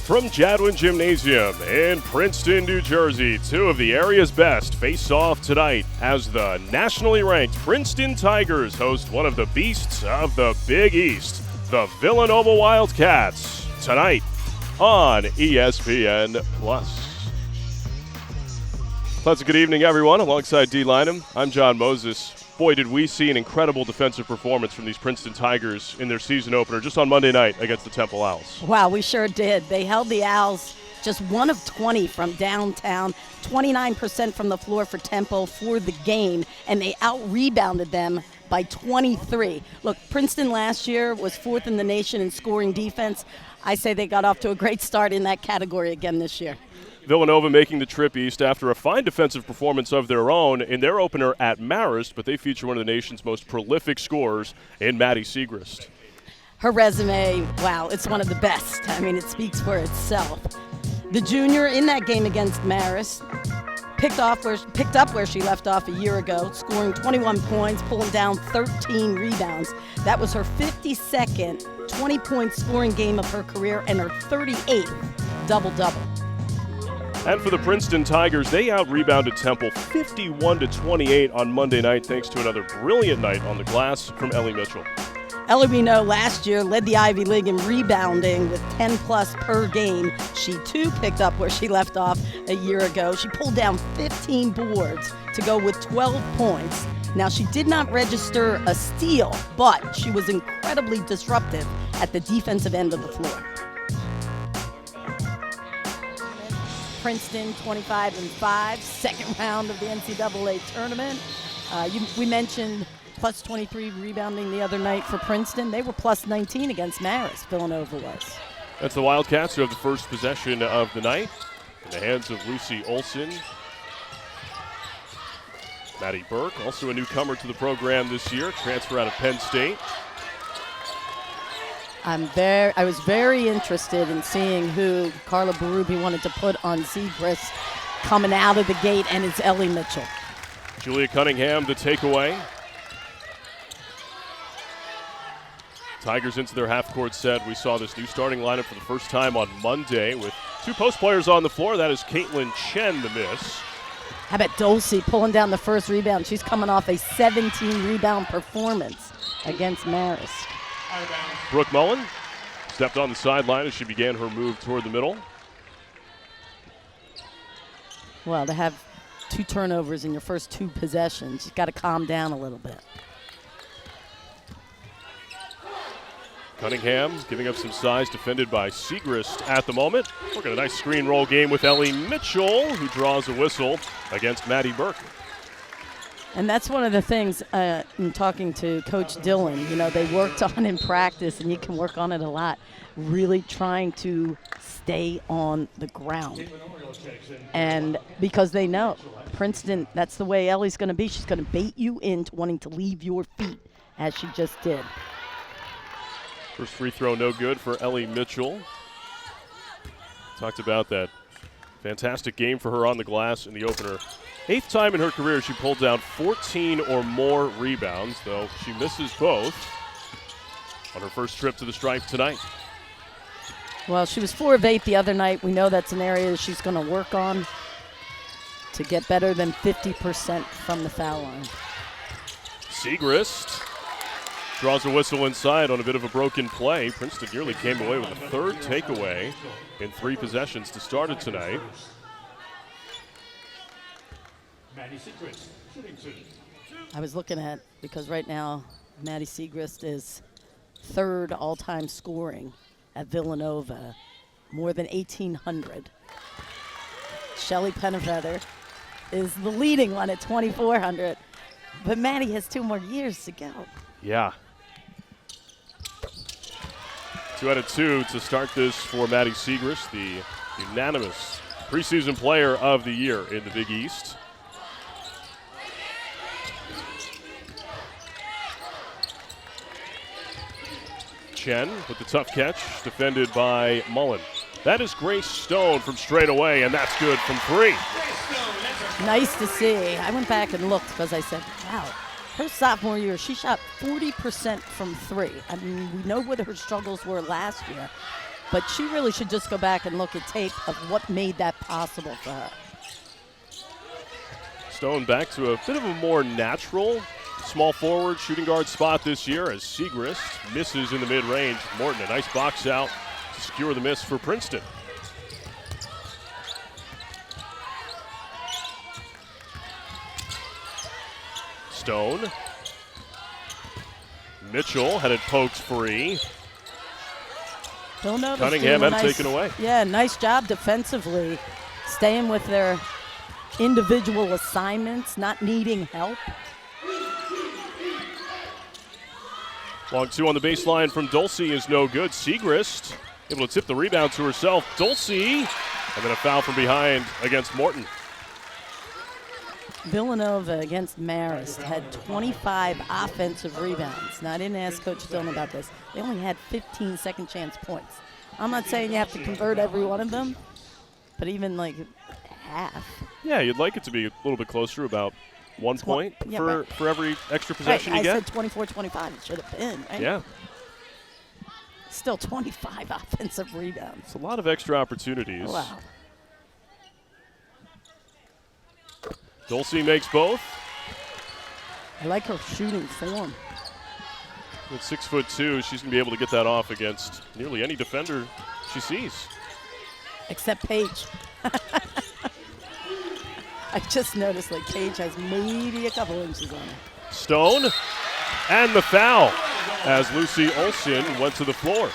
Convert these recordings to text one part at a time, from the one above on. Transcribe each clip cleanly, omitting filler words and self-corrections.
From Jadwin Gymnasium in Princeton, New Jersey, two of the area's best face off tonight as the nationally ranked Princeton Tigers host one of the beasts of the Big East, the Villanova Wildcats, tonight on ESPN+. Pleasant good evening, everyone. Alongside D. Lynam, I'm John Moses. Boy, did we see an incredible defensive performance from these Princeton Tigers in their season opener just on Monday night against the Temple Owls. Wow, we sure did. They held the Owls just 1 of 20 from downtown, 29% from the floor for Temple for the game, and they out-rebounded them by 23. Look, Princeton last year was 4th in the nation in scoring defense. I say they got off to a great start in that category again this year. Villanova making the trip east after a fine defensive performance of their own in their opener at Marist, but they feature one of the nation's most prolific scorers in Maddie Siegrist. Her resume, wow, it's one of the best. I mean, it speaks for itself. The junior in that game against Marist picked up where she left off a year ago, scoring 21 points, pulling down 13 rebounds. That was her 52nd 20-point scoring game of her career and her 38th double-double. And for the Princeton Tigers, they out-rebounded Temple 51-28 on Monday night, thanks to another brilliant night on the glass from Ellie Mitchell. Ellie, we know, last year led the Ivy League in rebounding with 10-plus per game. She, too, picked up where she left off a year ago. She pulled down 15 boards to go with 12 points. Now, she did not register a steal, but she was incredibly disruptive at the defensive end of the floor. Princeton 25-5, second round of the NCAA tournament. We mentioned plus 23 rebounding the other night for Princeton. They were plus 19 against Marist, Villanova was. That's the Wildcats who have the first possession of the night in the hands of Lucy Olson. Maddie Burke, also a newcomer to the program this year, transfer out of Penn State. I was very interested in seeing who Carla Berube wanted to put on Siegrist coming out of the gate, and it's Ellie Mitchell. Julia Cunningham, the takeaway. Tigers into their half-court set. We saw this new starting lineup for the first time on Monday with two post players on the floor. That is Caitlin Chen, the miss. How about Dulcie pulling down the first rebound? She's coming off a 17-rebound performance against Marist. Brooke Mullen stepped on the sideline as she began her move toward the middle. Well, to have 2 turnovers in your first 2 possessions, you've got to calm down a little bit. Cunningham giving up some size, defended by Siegrist at the moment. We're getting a nice screen roll game with Ellie Mitchell, who draws a whistle against Maddie Burke. And that's one of the things in talking to Coach Dillon, they worked on in practice, and you can work on it a lot, really trying to stay on the ground. And because they know Princeton, that's the way Ellie's going to be. She's going to bait you into wanting to leave your feet, as she just did. First free throw no good for Ellie Mitchell. Talked about that fantastic game for her on the glass in the opener. 8th time in her career she pulled down 14 or more rebounds, though she misses both on her first trip to the stripe tonight. Well, she was 4 of 8 the other night. We know that's an area that she's going to work on to get better than 50% from the foul line. Siegrist draws a whistle inside on a bit of a broken play. Princeton nearly came away with a 3rd takeaway in 3 possessions to start it tonight. I was looking at, because right now Maddie Siegrist is 3rd all-time scoring at Villanova, more than 1,800. Shelly Pennefather is the leading one at 2,400, but Maddie has 2 more years to go. Yeah. 2 out of 2 to start this for Maddie Siegrist, the unanimous preseason player of the year in the Big East. Chen with the tough catch, defended by Mullen. That is Grace Stone from straight away, and that's good from 3. Nice to see. I went back and looked because I said, wow, her sophomore year, she shot 40% from 3. I mean, we know what her struggles were last year. But she really should just go back and look at tape of what made that possible for her. Stone back to a bit of a more natural small forward shooting guard spot this year as Siegrist misses in the mid-range. Morton, a nice box out to secure the miss for Princeton. Stone. Mitchell had it poked free. Cunningham had it taken away. Yeah, nice job defensively, staying with their individual assignments, not needing help. Long two on the baseline from Dulce is no good. Siegrist able to tip the rebound to herself. Dulce, and then a foul from behind against Morton. Villanova against Marist had 25 offensive rebounds. Now, I didn't ask Coach Stone about this. They only had 15 second chance points. I'm not saying you have to convert every one of them, but even like half. Yeah, you'd like it to be a little bit closer, about 1 point for every extra possession you get. I said 24-25. It should have been, right? Yeah. Still 25 offensive rebounds. It's a lot of extra opportunities. Wow. Dulce makes both. I like her shooting form. At 6'2", she's going to be able to get that off against nearly any defender she sees. Except Paige. I just noticed like Paige has maybe a couple inches on her. Stone, and the foul as Lucy Olsen went to the floor.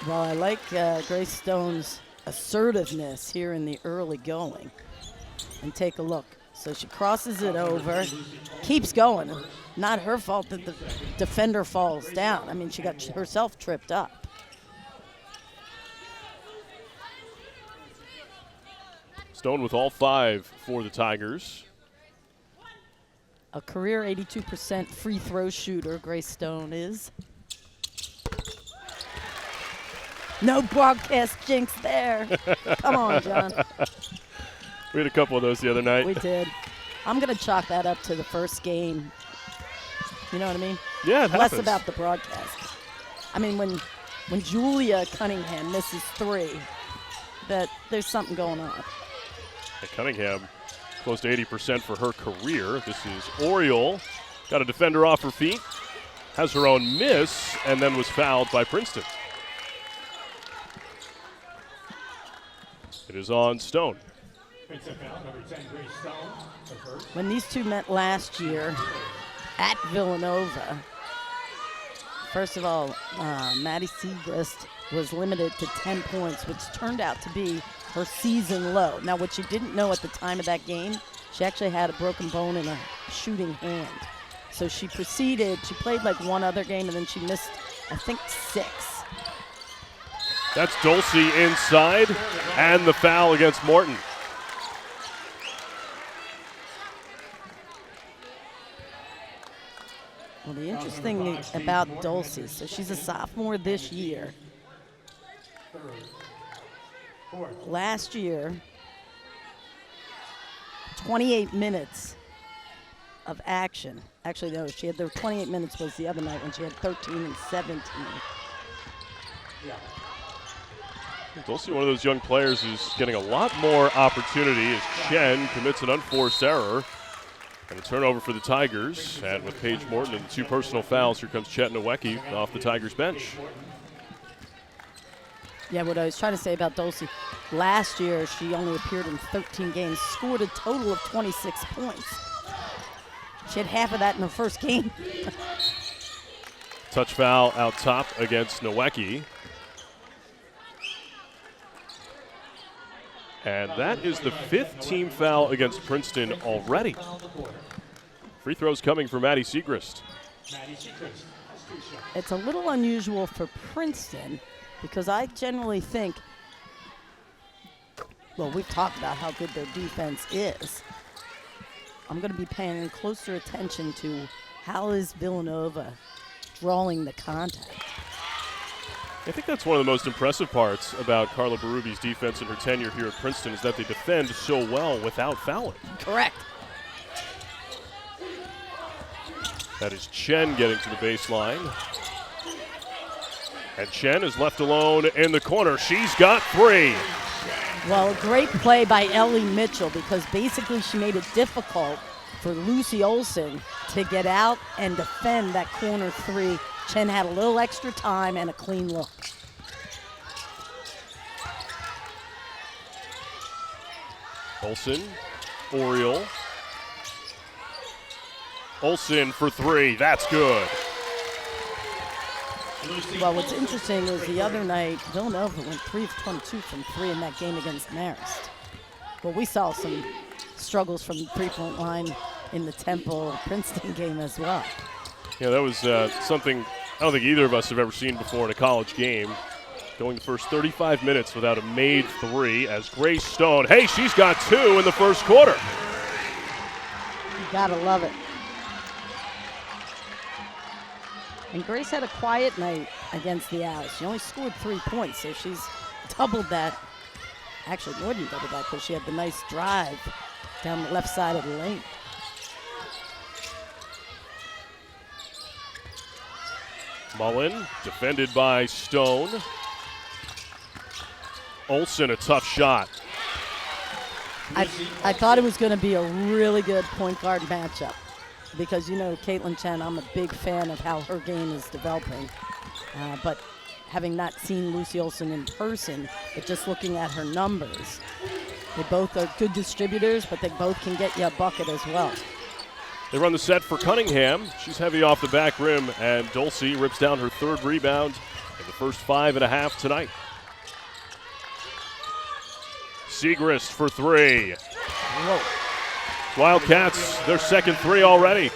Well, I like Grace Stone's assertiveness here in the early going. And take a look. So she crosses it over, keeps going. Not her fault that the defender falls down. I mean, she got herself tripped up. Stone with all 5 for the Tigers. A career 82% free throw shooter, Grace Stone is. No broadcast jinx there. Come on, John. We had a couple of those the other night. We did. I'm going to chalk that up to the first game. You know what I mean? Yeah, it happens. Less about the broadcast. I mean, when Julia Cunningham misses 3, that there's something going on. And Cunningham close to 80% for her career. This is Oriole. Got a defender off her feet. Has her own miss, and then was fouled by Princeton. It is on Stone. When these two met last year at Villanova, first of all, Maddie Siegrist was limited to 10 points, which turned out to be her season low. Now, what you didn't know at the time of that game, she actually had a broken bone in a shooting hand. So she proceeded, she played like one other game, and then she missed, I think, 6. That's Dulce inside, and the foul against Morton. Well, the interesting thing about Dulce, so she's a sophomore this year. Last year, 28 minutes of action. Actually, no, she had the 28 minutes was the other night when she had 13 and 17. Dulce, one of those young players who's getting a lot more opportunity as Chen commits an unforced error. And a turnover for the Tigers. And with Paige Morton and 2 personal fouls, here comes Chet Nowicki off the Tigers bench. Yeah, what I was trying to say about Dulce, last year she only appeared in 13 games, scored a total of 26 points. She had half of that in her first game. Touch foul out top against Nowicki. And that is the 5th team foul against Princeton already. Free throws coming for Maddie Siegrist. It's a little unusual for Princeton because I generally think, well, we've talked about how good their defense is. I'm going to be paying closer attention to how is Villanova drawing the contact. I think that's one of the most impressive parts about Carla Berrubi's defense in her tenure here at Princeton is that they defend so well without fouling. Correct. That is Chen getting to the baseline. And Chen is left alone in the corner. She's got 3. Well, a great play by Ellie Mitchell because basically she made it difficult for Lucy Olson to get out and defend that corner 3. Chen had a little extra time and a clean look. Olson, Oriole. Olson for 3. That's good. Well, what's interesting is the other night, Villanova went 3 of 22 from 3 in that game against Marist. Well, we saw some struggles from the three-point line in the Temple-Princeton game as well. Yeah, that was something I don't think either of us have ever seen before in a college game. Going the first 35 minutes without a made 3 as Grace Stone, hey, she's got 2 in the first quarter. You gotta love it. And Grace had a quiet night against the Owls. She only scored 3 points, so she's doubled that. Actually, more than doubled that because she had the nice drive down the left side of the lane. Mullen, defended by Stone. Olson, a tough shot. I thought it was going to be a really good point guard matchup because, you know, Caitlin Chen, I'm a big fan of how her game is developing. But having not seen Lucy Olson in person, but just looking at her numbers, they both are good distributors, but they both can get you a bucket as well. They run the set for Cunningham. She's heavy off the back rim, and Dulce rips down her 3rd rebound in the first 5.5 tonight. Siegrist for 3. Whoa. Wildcats, their second 3 already.